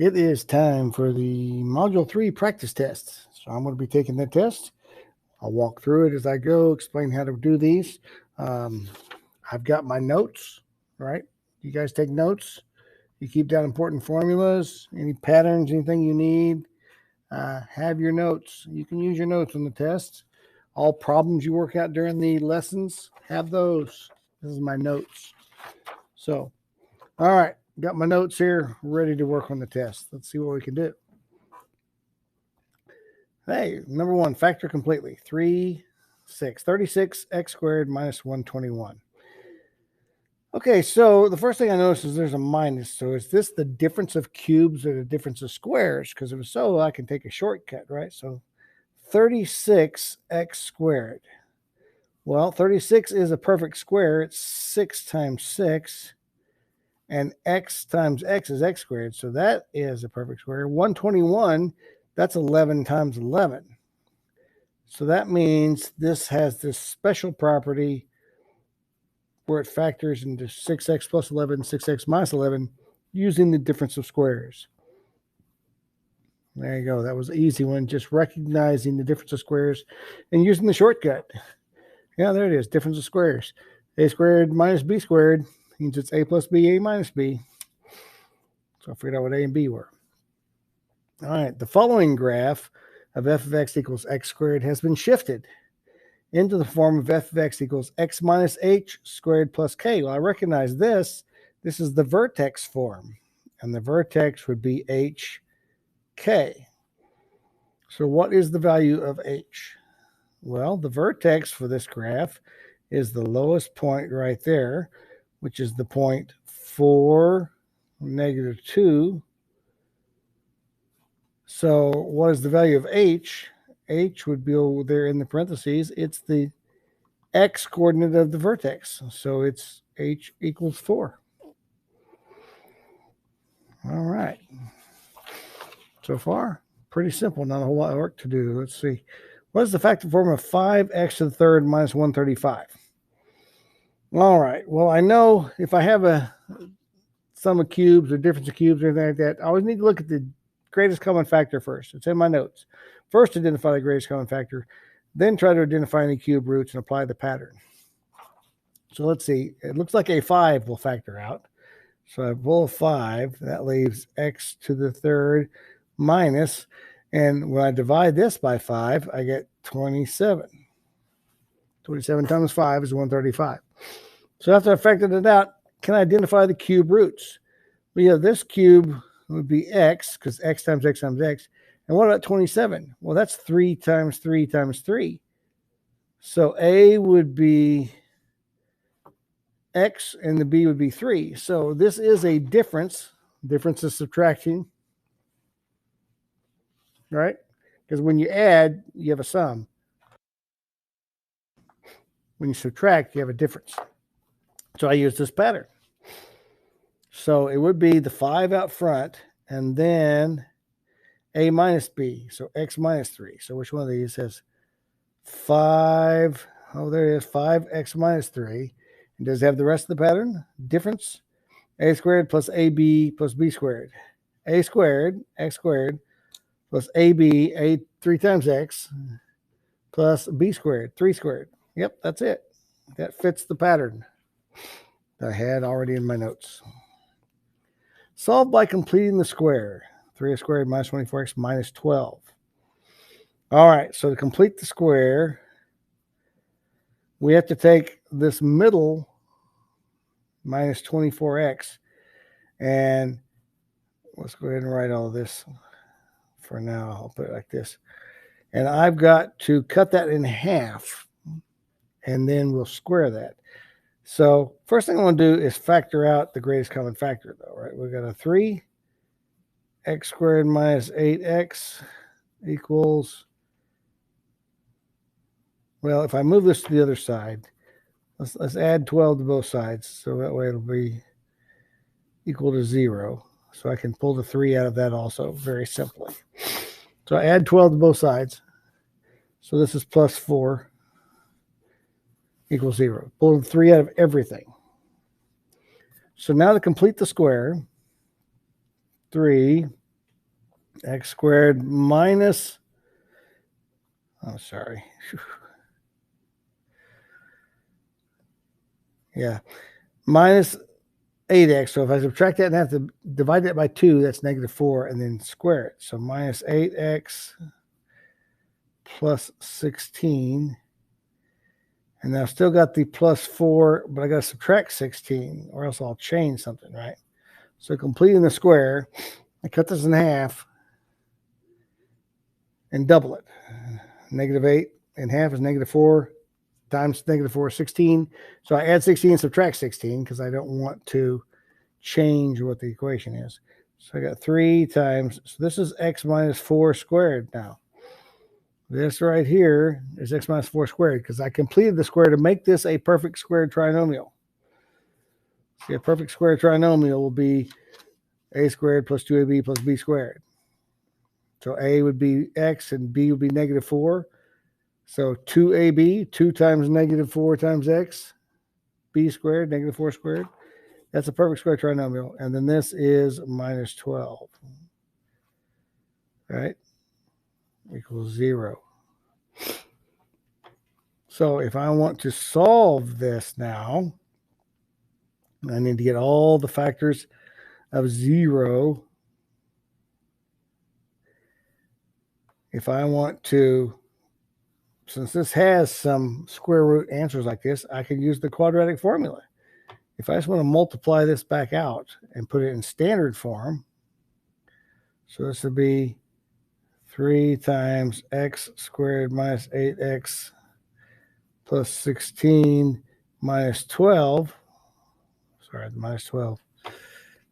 It is time for the Module 3 practice test. So I'm going to be taking that test. I'll walk through it as I go, explain how to do these. I've got my notes, right? You guys take notes. You keep down important formulas, any patterns, anything you need. Have your notes. You can use your notes on the test. All problems you work out during the lessons, have those. This is my notes. So, all right. Got my notes here, ready to work on the test. Let's see what we can do. Hey, number one, factor completely. 36, x squared minus 121. Okay, so the first thing I notice is there's a minus. So is this the difference of cubes or the difference of squares? Because if so, I can take a shortcut, right? So 36x squared. Well, 36 is a perfect square. It's 6 times 6. And x times x is x squared. So that is a perfect square. 121, that's 11 times 11. So that means this has this special property where it factors into 6x plus 11, 6x minus 11, using the difference of squares. There you go. That was an easy one. Just recognizing the difference of squares and using the shortcut. Yeah, there it is. Difference of squares. A squared minus b squared means it's a plus b, a minus b. So I figured out what a and b were. All right, the following graph of f of x equals x squared has been shifted into the form of f of x equals x minus h squared plus k. Well, I recognize this. This is the vertex form, and the vertex would be hk. So what is the value of h? Well, the vertex for this graph is the lowest point right there, which is the point 4, negative 2. So what is the value of h? H would be over there in the parentheses. It's the x coordinate of the vertex. So it's h equals 4. All right. So far, pretty simple. Not a whole lot of work to do. Let's see. What is the factor form of 5x to the third minus 135? All right. Well, I know if I have a sum of cubes or difference of cubes or anything like that, I always need to look at the greatest common factor first. It's in my notes. First, identify the greatest common factor, then try to identify any cube roots and apply the pattern. So let's see. It looks like a 5 will factor out. So I pull a 5. That leaves x to the third minus, and when I divide this by 5, I get 27. 27 times 5 is 135. So after I factored it out, can I identify the cube roots? Well, yeah, this cube would be x, because x times x times x. And what about 27? Well, that's 3 times 3 times 3. So a would be x, and the b would be 3. So this is a difference. Difference is subtracting, right? Because when you add, you have a sum. When you subtract, you have a difference. So I use this pattern. So it would be the 5 out front, and then a minus b, so x minus 3. So which one of these has 5? Oh, there it is, 5x minus 3. And does it have the rest of the pattern? Difference, a squared plus ab plus b squared. A squared, x squared, plus ab, a 3 times x, plus b squared, 3 squared. Yep, that's it. That fits the pattern that I had already in my notes. Solve by completing the square. 3x squared minus 24x minus 12. All right, so to complete the square, we have to take this middle minus 24x. And let's go ahead and write all this for now. I'll put it like this. And I've got to cut that in half, and then we'll square that. So first thing I want to do is factor out the greatest common factor, though, right? We've got a 3, x squared minus 8x equals, well, if I move this to the other side, let's add 12 to both sides, so that way it'll be equal to 0. So I can pull the 3 out of that also, very simply. So I add 12 to both sides. So this is plus 4 equals 0. Pulling 3 out of everything. So now to complete the square, 3 x squared minus, oh, sorry. Yeah, minus 8x. So if I subtract that and have to divide that by 2, that's negative 4, and then square it. So minus 8x plus 16. And I've still got the plus 4, but I got to subtract 16, or else I'll change something, right? So completing the square, I cut this in half and double it. Negative 8 in half is negative 4 times negative 4 is 16. So I add 16 and subtract 16 because I don't want to change what the equation is. So I got 3 times, so this is x minus 4 squared now. This right here is x minus 4 squared because I completed the square to make this a perfect squared trinomial. See, a perfect squared trinomial will be a squared plus 2ab plus b squared. So a would be x and b would be negative 4. So 2ab, 2 times negative 4 times x, b squared, negative 4 squared. That's a perfect square trinomial. And then this is minus 12. Right? Equals 0. So if I want to solve this now, I need to get all the factors of 0. If I want to, since this has some square root answers like this, I can use the quadratic formula. If I just want to multiply this back out and put it in standard form, so this would be 3 times x squared minus 8x plus 16 minus 12. Sorry, minus 12.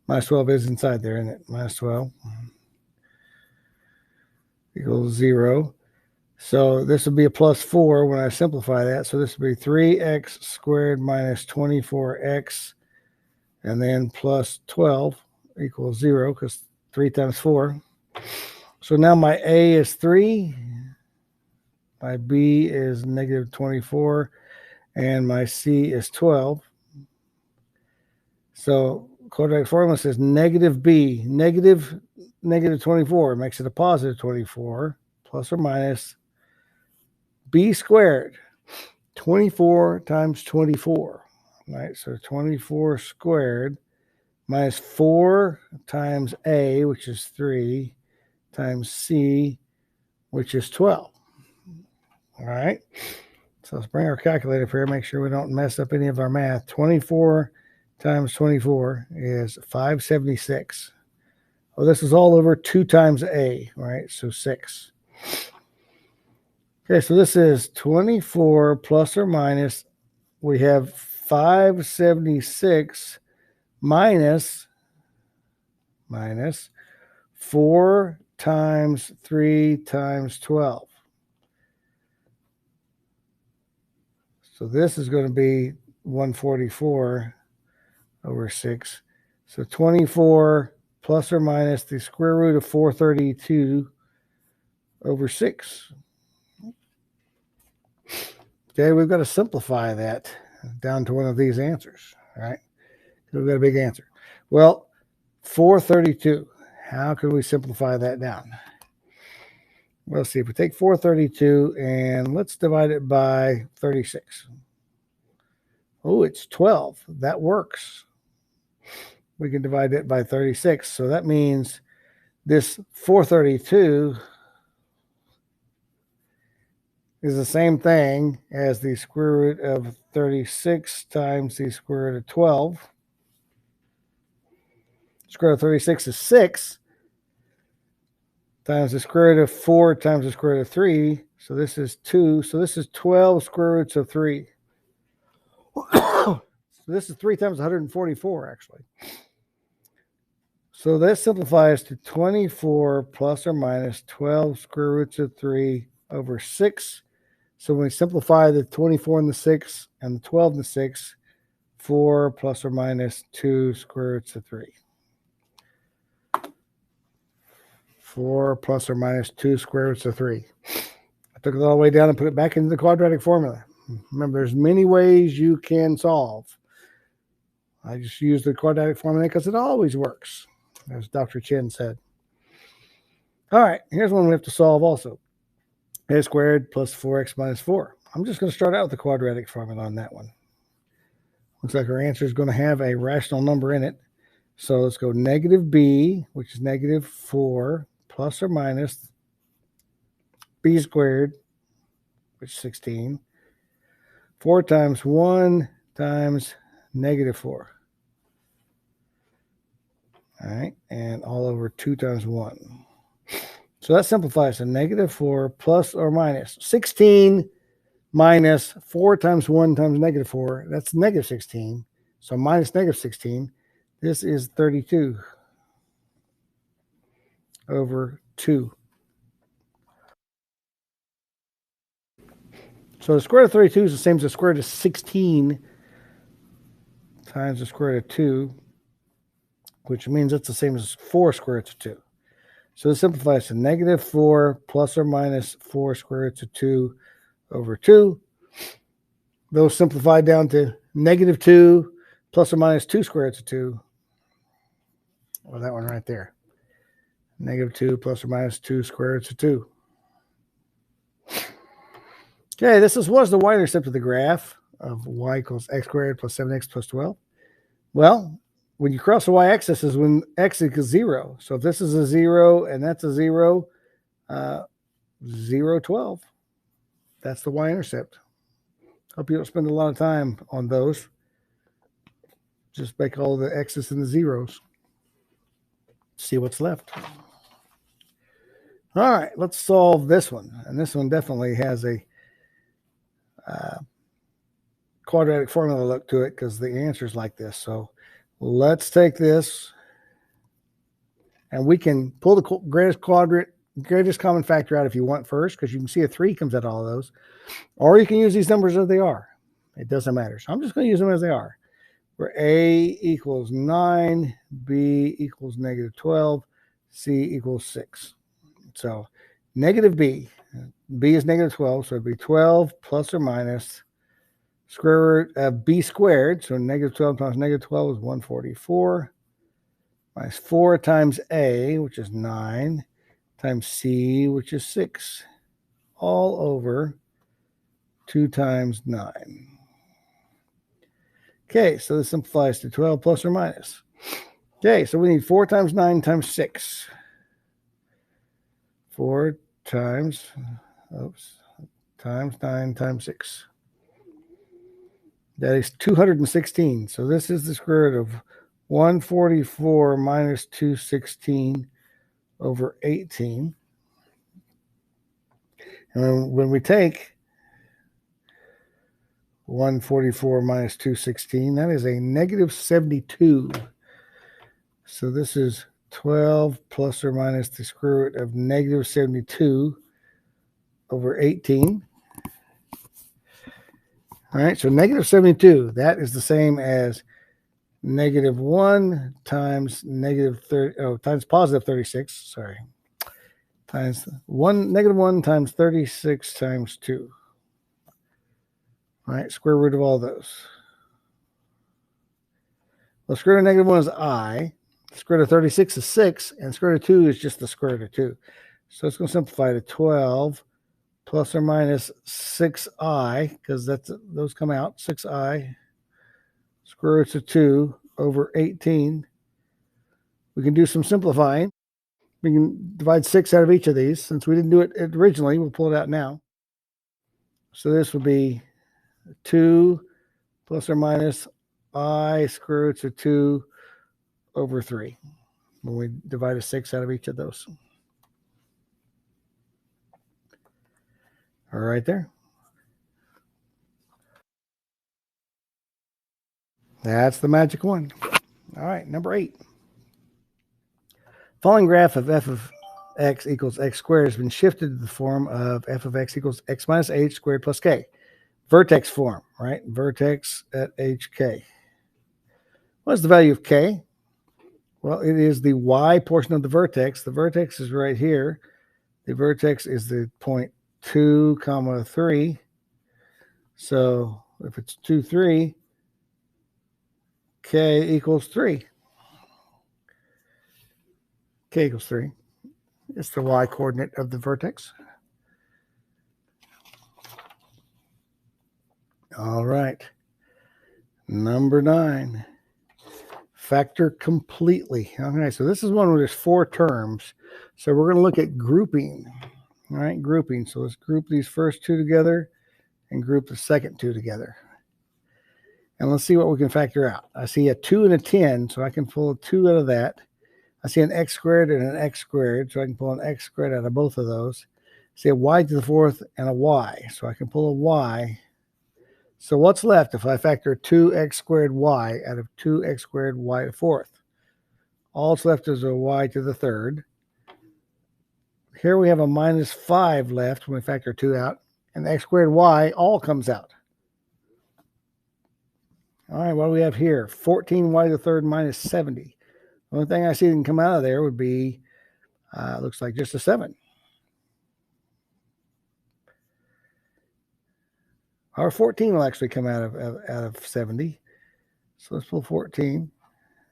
Minus 12 is inside there, isn't it? Minus 12 equals 0. So this would be a plus 4 when I simplify that. So this would be 3x squared minus 24x and then plus 12 equals 0 because 3 times 4. So now my a is 3, my b is negative 24, and my c is 12. So quadratic formula says negative b, negative 24 makes it a positive 24, plus or minus b squared, 24 times 24, right? So 24 squared minus 4 times a, which is 3, times c, which is 12. All right. So let's bring our calculator up here, make sure we don't mess up any of our math. 24 times 24 is 576. Well, this is all over 2 times a, right? So 6. Okay, so this is 24 plus or minus, we have 576 minus 4 times 3 times 12. So this is going to be 144 over 6. So 24 plus or minus the square root of 432 over 6. Okay, we've got to simplify that down to one of these answers, right? We've got a big answer. Well, 432. How can we simplify that down? Well, let's see. If we take 432 and let's divide it by 36. Oh, it's 12. That works. We can divide it by 36. So that means this 432 is the same thing as the square root of 36 times the square root of 12. Square root of 36 is 6 times the square root of 4 times the square root of 3. So this is 2. So this is 12 square roots of 3. So this is 3 times 144, actually. So this simplifies to 24 plus or minus 12 square roots of 3 over 6. So when we simplify the 24 and the 6 and the 12 and the 6, 4 plus or minus 2 square roots of 3. 4 plus or minus 2 square roots of 3. I took it all the way down and put it back into the quadratic formula. Remember, there's many ways you can solve. I just use the quadratic formula because it always works, as Dr. Chen said. All right, here's one we have to solve also. A squared plus 4x minus 4. I'm just going to start out with the quadratic formula on that one. Looks like our answer is going to have a rational number in it. So let's go negative b, which is negative 4, plus or minus b squared, which is 16. 4 times 1 times negative 4. All right, and all over 2 times 1. So that simplifies to negative 4 plus or minus 16 minus 4 times 1 times negative 4. That's negative 16. So minus negative 16. This is 32 over 2. So the square root of 32 is the same as the square root of 16 times the square root of 2, which means it's the same as 4 square roots of 2. So this simplifies to negative 4 plus or minus 4 square roots of 2 over 2. Those simplify down to negative 2 plus or minus 2 square roots of 2. Well, that one right there. Negative 2 plus or minus 2 square roots of 2. Okay, this is what is the y-intercept of the graph of y equals x squared plus 7x plus 12. Well, when you cross the y-axis is when x equals 0. So if this is a 0 and that's a 0, 0, 12. That's the y-intercept. Hope you don't spend a lot of time on those. Just make all the x's and the zeros. See what's left. All right, let's solve this one. And this one definitely has a quadratic formula look to it because the answer is like this. So let's take this and we can pull the greatest common factor out if you want first, because you can see a 3 comes out of all of those. Or you can use these numbers as they are. It doesn't matter. So I'm just going to use them as they are. Where a equals 9, b equals negative 12, c equals 6. So negative b is negative 12, so it'd be 12 plus or minus square root of b squared. So negative 12 times negative 12 is 144. Minus 4 times a, which is 9, times c, which is 6. All over 2 times 9. Okay, so this simplifies to 12 plus or minus. Okay, so we need 4 times 9 times 6. 4 times 9 times 6. That is 216. So this is the square root of 144 minus 216 over 18. And when we take 144 minus 216, that is a negative 72. So this is 12 plus or minus the square root of negative 72 over 18. All right, so negative 72, that is the same as negative 1 times negative 30, times positive 36, sorry. Times negative 1 times 36 times 2. All right, square root of all those. Well, square root of negative 1 is I. Square root of 36 is 6, and square root of 2 is just the square root of 2. So it's going to simplify to 12 plus or minus 6i, because those come out, 6i, square roots of 2 over 18. We can do some simplifying. We can divide 6 out of each of these. Since we didn't do it originally, we'll pull it out now. So this would be 2 plus or minus I square roots of 2 over 3 when we divide a 6 out of each of those. All right there. That's the magic one. All right, number 8. Following graph of f of x equals x squared has been shifted to the form of f of x equals x minus h squared plus k. Vertex form, right? Vertex at hk. What's the value of k? Well, it is the y portion of the vertex. The vertex is right here. The vertex is the point 2, 3. So if it's 2, 3, k equals 3. K equals 3. It's the y coordinate of the vertex. All right. Number 9. Factor completely. Okay, so this is one where there's 4 terms. So we're going to look at grouping. All right, grouping. So let's group these first 2 together and group the second 2 together. And let's see what we can factor out. I see a 2 and a 10, so I can pull a 2 out of that. I see an x squared and an x squared, so I can pull an x squared out of both of those. I see a y to the 4th and a y, so I can pull a y. So what's left if I factor 2x squared y out of 2x squared y to the 4th? All that's left is a y to the 3rd. Here we have a minus 5 left when we factor 2 out, and the x squared y all comes out. All right, what do we have here? 14y to the 3rd minus 70. The only thing I see that can come out of there would be, looks like just a 7. Or 14 will actually come out of 70. So let's pull 14.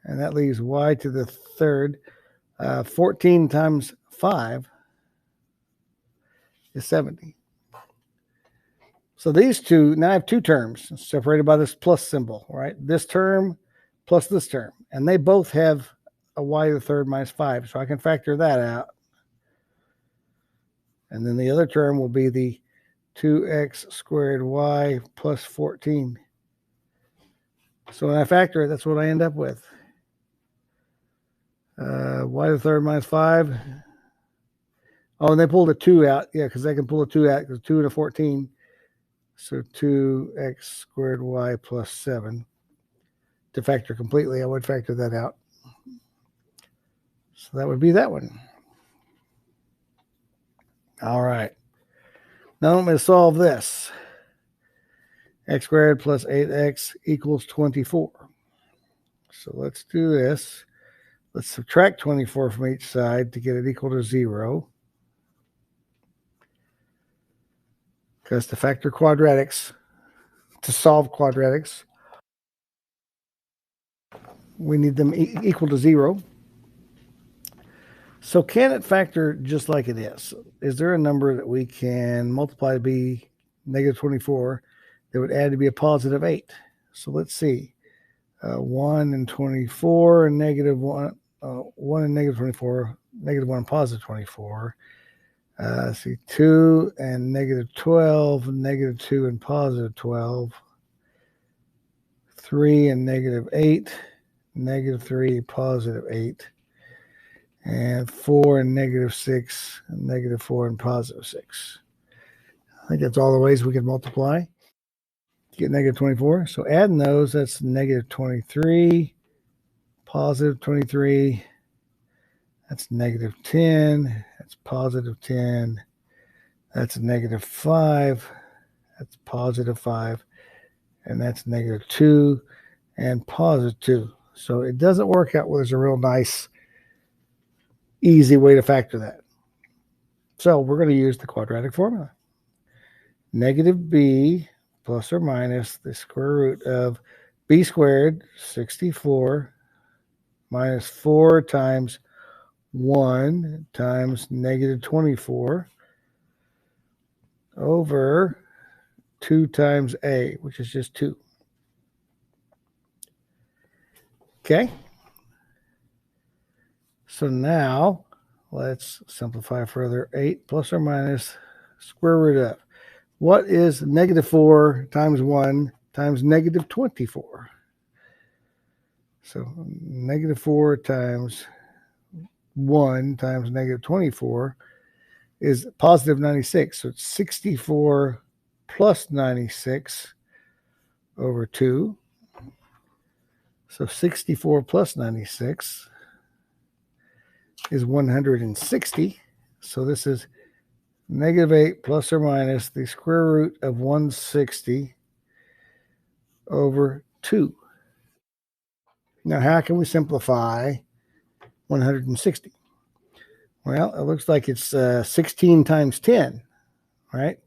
And that leaves y to the 3rd. 14 times 5 is 70. So these two, now I have 2 terms separated by this plus symbol, right? This term plus this term. And they both have a y to the 3rd minus 5. So I can factor that out. And then the other term will be the 2x squared y plus 14. So when I factor it, that's what I end up with. Y to the 3rd minus 5. Oh, and they pulled a 2 out. Yeah, because they can pull a 2 out because 2 and a 14. So 2x squared y plus 7. To factor completely, I would factor that out. So that would be that one. All right. Now let me solve this. X squared plus 8x equals 24. So let's do this. Let's subtract 24 from each side to get it equal to 0. Because to factor quadratics, to solve quadratics, we need them equal to 0. So can it factor just like it is? Is there a number that we can multiply to be negative 24 that would add to be a positive 8? So let's see. 1 and 24 and negative 1. 1 and negative 24. Negative 1 and positive 24. See, 2 and negative 12. Negative 2 and positive 12. 3 and negative 8. Negative 3, positive 8. And 4 and negative 6, and negative 4 and positive 6. I think that's all the ways we can multiply to get negative 24. So adding those, that's negative 23, positive 23. That's negative 10. That's positive 10. That's negative 5. That's positive 5. And that's negative 2 and positive 2. So it doesn't work out where there's a real nice easy way to factor that. So we're going to use the quadratic formula. Negative b plus or minus the square root of b squared, 64, minus 4 times 1 times negative 24 over 2 times a, which is just 2. Okay? So now, let's simplify further. 8 plus or minus square root of. What is negative 4 times 1 times negative 24? So negative 4 times 1 times negative 24 is positive 96. So it's 64 plus 96 over 2. So 64 plus 96 is 160. So this is negative 8 plus or minus the square root of 160 over 2. Now, how can we simplify 160? Well, it looks like it's 16 times 10, right?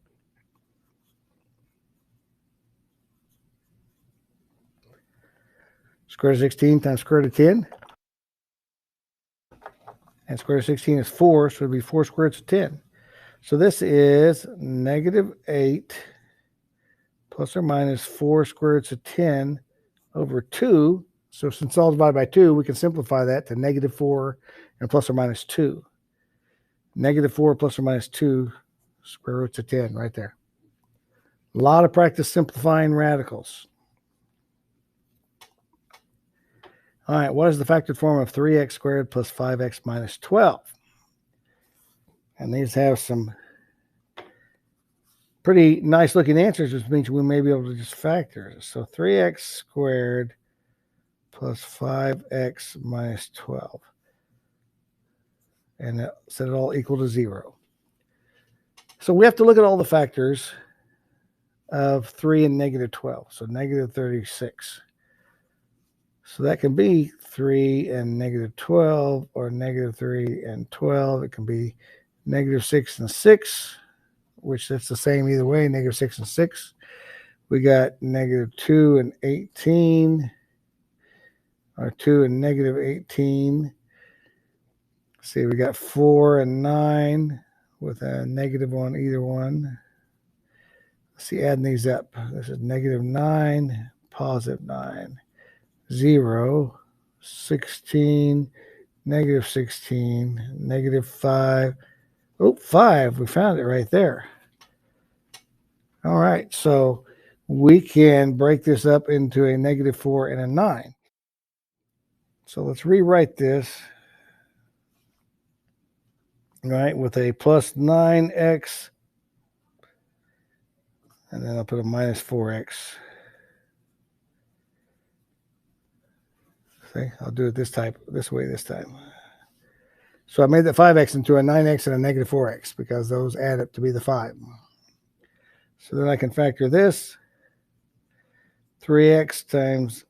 Square root of 16 times square root of 10. And square root of 16 is 4, so it would be 4 square roots of 10. So this is negative 8 plus or minus 4 square roots of 10 over 2. So since it's all divided by 2, we can simplify that to negative 4 and plus or minus 2. Negative 4 plus or minus 2 square roots of 10 right there. A lot of practice simplifying radicals. All right, what is the factored form of 3x squared plus 5x minus 12? And these have some pretty nice looking answers, which means we may be able to just factor. So 3x squared plus 5x minus 12. And set it all equal to 0. So we have to look at all the factors of 3 and negative 12. So negative 36. So that can be 3 and negative 12, or negative 3 and 12. It can be negative 6 and 6, which that's the same either way, negative 6 and 6. We got negative 2 and 18, or 2 and negative 18. See, we got 4 and 9 with a negative on either one. Let's see, adding these up. This is negative 9, positive 9, 0, 16, negative 16, negative 5. Oh, 5. We found it right there. All right, so we can break this up into a negative 4 and a 9. So let's rewrite this. Right, with a plus 9x, and then I'll put a minus 4x. See, I'll do it this way this time. So I made the 5x into a 9x and a negative 4x because those add up to be the 5. So then I can factor this. 3x times,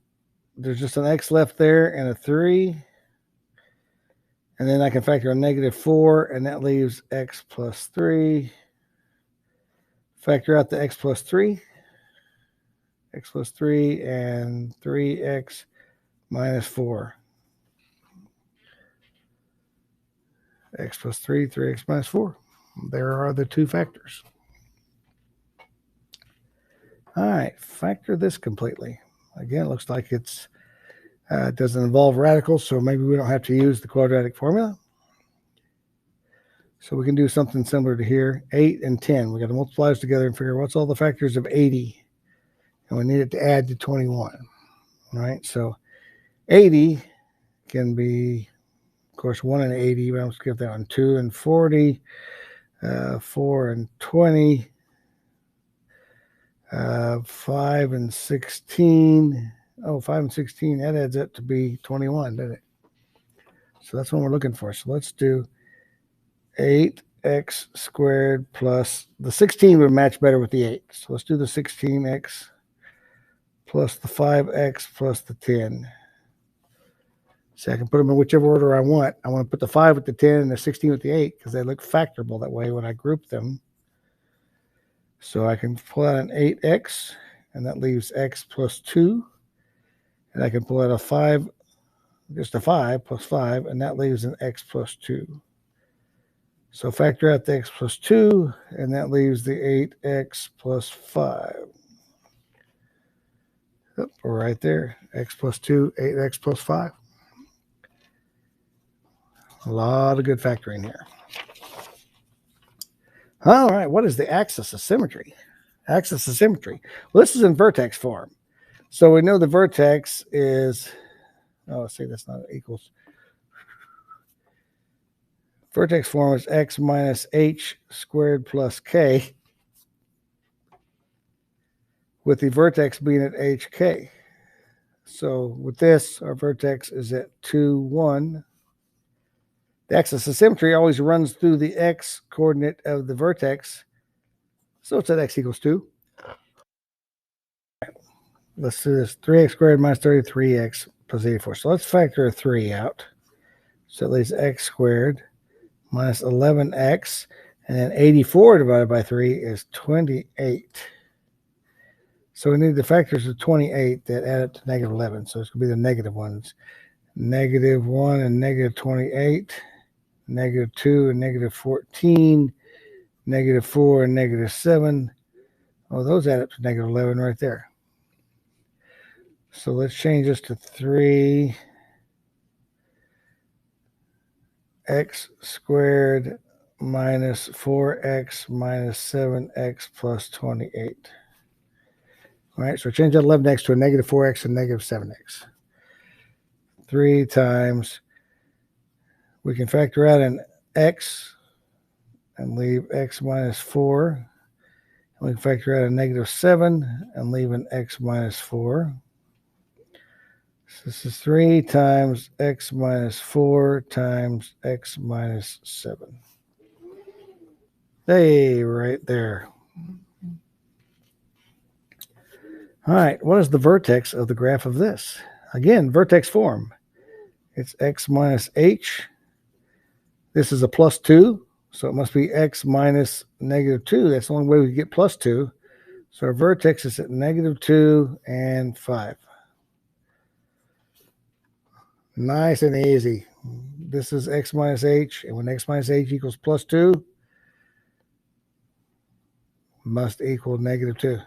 there's just an x left there and a 3. And then I can factor a negative 4, and that leaves x plus 3. Factor out the x plus 3. X plus 3 and 3x minus 4. X plus 3, 3x minus 4. There are the two factors. All right, factor this completely. Again, it looks like it doesn't involve radicals, so maybe we don't have to use the quadratic formula. So we can do something similar to here. 8 and 10. We got to multiply those together and figure what's all the factors of 80. And we need it to add to 21. All right, so 80 can be, of course, 1 and 80. But I'm going to skip that one. 2 and 40. 4 and 20. 5 and 16. Oh, 5 and 16, that adds up to be 21, doesn't it? So that's what we're looking for. So let's do 8x squared plus, the 16 would match better with the 8. So let's do the 16x plus the 5x plus the 10. So I can put them in whichever order I want. I want to put the 5 with the 10 and the 16 with the 8 because they look factorable that way when I group them. So I can pull out an 8x, and that leaves x plus 2. And I can pull out a 5, just a 5 plus 5, and that leaves an x plus 2. So factor out the x plus 2, and that leaves the 8x plus 5. Yep, right there, x plus 2, 8x plus 5. A lot of good factoring here. All right, what is the axis of symmetry? Axis of symmetry. Well, this is in vertex form. So we know the vertex is Oh, let's see, that's not equals. Vertex form is x minus h squared plus k, with the vertex being at hk. So with this, our vertex is at 2, 1. The axis of symmetry always runs through the x coordinate of the vertex. So it's at x equals 2. Let's do this. 3x squared minus 33x plus 84. So let's factor a 3 out. So it leaves x squared minus 11x. And then 84 divided by 3 is 28. So we need the factors of 28 that add up to negative 11. So it's going to be the negative ones. Negative 1 and negative 28. Negative 2 and negative 14. Negative 4 and negative 7. Oh, those add up to negative 11 right there. So let's change this to 3x squared minus 4x minus 7x plus 28. All right, so change that 11x to a negative 4x and negative 7x. 3 times, we can factor out an x and leave x minus 4. And we can factor out a negative 7 and leave an x minus 4. So this is 3 times x minus 4 times x minus 7. Hey, right there. All right, what is the vertex of the graph of this? Again, vertex form. It's x minus h. This is a plus 2, so it must be x minus negative 2. That's the only way we get plus 2. So our vertex is at negative 2 and 5. Nice and easy. This is x minus h, and when x minus h equals plus 2, must equal negative 2.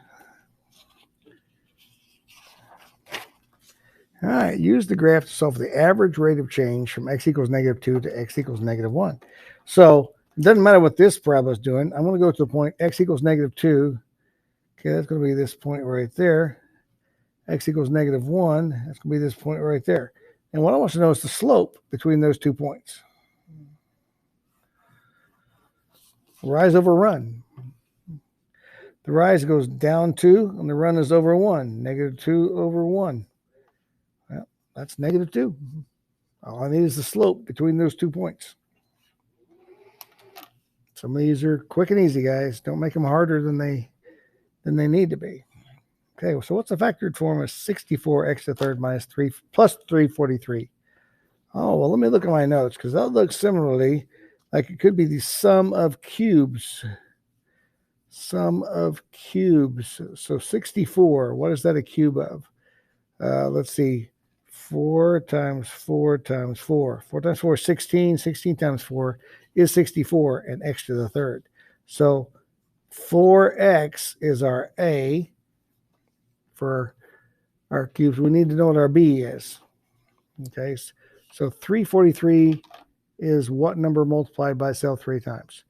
All right, use the graph to solve for the average rate of change from x equals negative 2 to x equals negative 1. So it doesn't matter what this parabola is doing. I'm going to go to the point x equals negative 2. Okay, that's going to be this point right there. X equals negative 1. That's going to be this point right there. And what I want to know is the slope between those 2 points. Rise over run. The rise goes down 2, and the run is over 1. Negative 2 over 1. Well, that's negative 2. All I need is the slope between those 2 points. Some of these are quick and easy, guys. Don't make them harder than they need to be. Okay, so what's the factored form of 64x to the third minus 3 plus 343? Oh, well, let me look at my notes, because that looks similarly like it could be the sum of cubes. Sum of cubes. So 64, what is that a cube of? Let's see. 4 times 4 times 4. 4 times 4 is 16. 16 times 4 is 64, and x to the third. So 4x is our a for our cubes. We need to know what our b is. Okay, so 343 is what number multiplied by itself 3 times?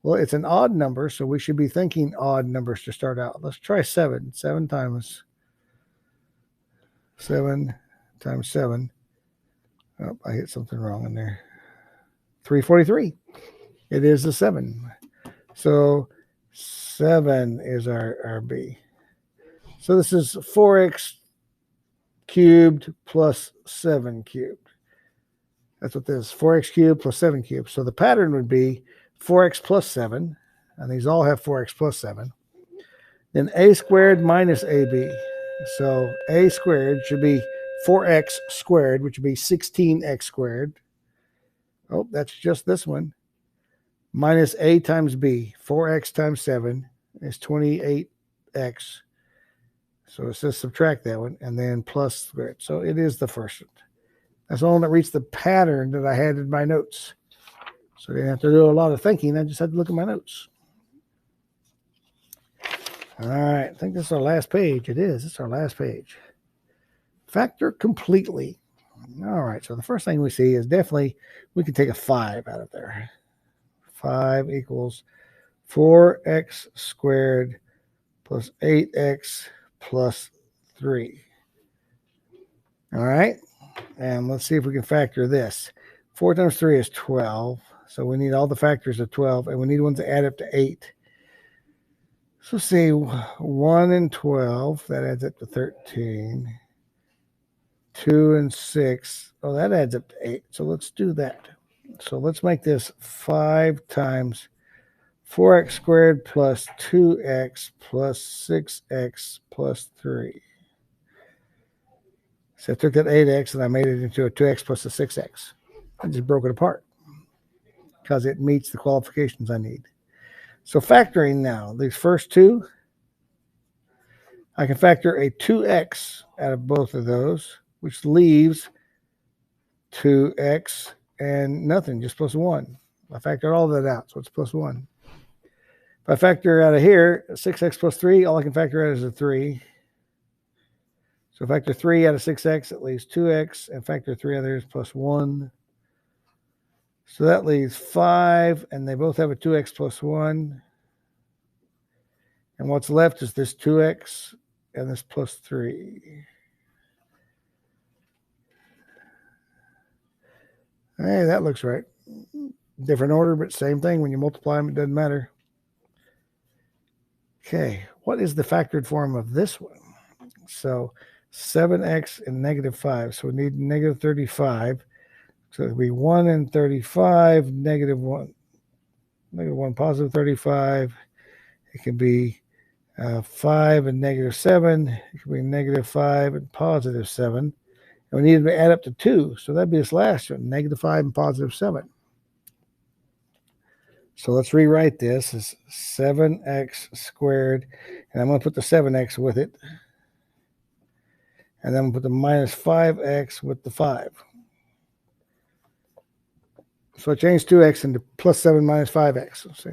Well, it's an odd number, so we should be thinking odd numbers to start out. Let's try 7. 7 times 7 times 7. Oh, I hit something wrong in there. 343. It is a 7. So 7 is our b. So this is 4x cubed plus 7 cubed. That's what this is, 4x cubed plus 7 cubed. So the pattern would be 4x plus 7, and these all have 4x plus 7. Then a squared minus ab. So a squared should be 4x squared, which would be 16x squared. Oh, that's just this one. Minus a times b. 4x times 7 is 28x. So it says subtract that one, and then plus squared. So it is the first one. That's the one that reached the pattern that I had in my notes. So I didn't have to do a lot of thinking. I just had to look at my notes. All right. I think this is our last page. It is. It's our last page. Factor completely. All right. So the first thing we see is definitely we can take a 5 out of there. 5 equals 4x squared plus 8x plus 3. All right. And let's see if we can factor this. 4 times 3 is 12. So we need all the factors of 12, and we need one to add up to 8. So see, 1 and 12, that adds up to 13. 2 and 6, oh, that adds up to 8. So let's do that. So let's make this 5 times 4x squared plus 2x plus 6x plus 3. So I took that 8x and I made it into a 2x plus a 6x. I just broke it apart because it meets the qualifications I need. So factoring now, these first two, I can factor a 2x out of both of those, which leaves 2x and nothing, just plus 1. I factored all of that out, so it's plus 1. If I factor out of here, 6x plus 3, all I can factor out is a 3. So factor 3 out of 6x, it leaves 2x, and factor 3 out of there is plus 1. So that leaves 5, and they both have a 2x plus 1. And what's left is this 2x and this plus 3. Hey, that looks right. Different order, but same thing. When you multiply them, it doesn't matter. Okay, what is the factored form of this one? So 7x and negative 5. So we need negative 35. So it'll be 1 and 35, negative 1. Negative 1, positive 35. It can be 5 and negative 7. It can be negative 5 and positive 7. And we need to add up to 2. So that'd be this last one, negative 5 and positive 7. So let's rewrite this as 7x squared. And I'm going to put the 7x with it. And then we'll put the minus 5x with the 5. So I changed 2x into plus 7 minus 5x. Let's see.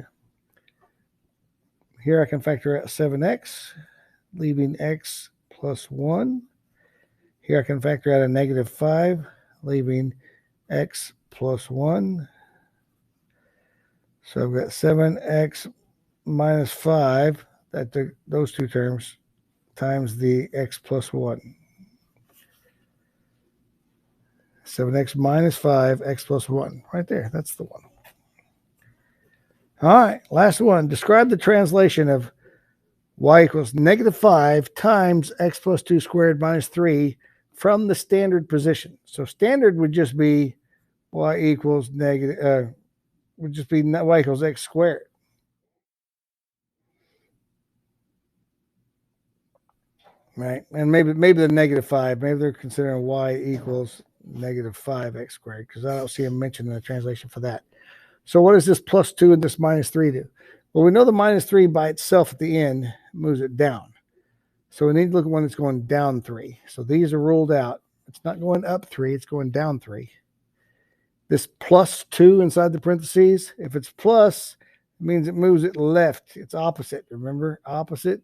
Here I can factor out 7x, leaving x plus 1. Here I can factor out a negative 5, leaving x plus 1. So I've got 7x minus 5, that those two terms, times the x plus 1. 7x minus 5, x plus 1. Right there, that's the one. All right, last one. Describe the translation of y equals negative 5 times x plus 2 squared minus 3 from the standard position. So standard would just be y equals negative, would just be y equals x squared. Right, and maybe the negative 5, maybe they're considering y equals negative 5x squared, because I don't see them mentioning the translation for that. So what does this plus 2 and this minus 3 do? Well, we know the minus 3 by itself at the end moves it down. So we need to look at one that's going down 3. So these are ruled out. It's not going up 3, it's going down 3. This plus 2 inside the parentheses, if it's plus, it means it moves it left. It's opposite, remember? Opposite.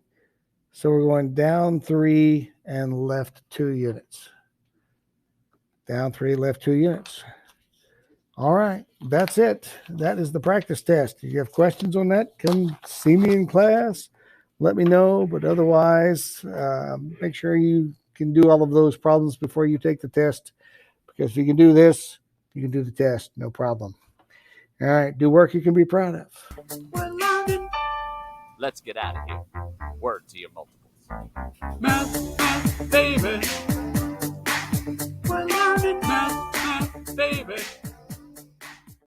So we're going down 3 and left 2 units. Down 3, left 2 units. All right, that's it. That is the practice test. If you have questions on that, come see me in class. Let me know. But otherwise, make sure you can do all of those problems before you take the test. Because if you can do this, you can do the test. No problem. All right, do work you can be proud of. Let's get out of here. Word to your multiples. Math, baby.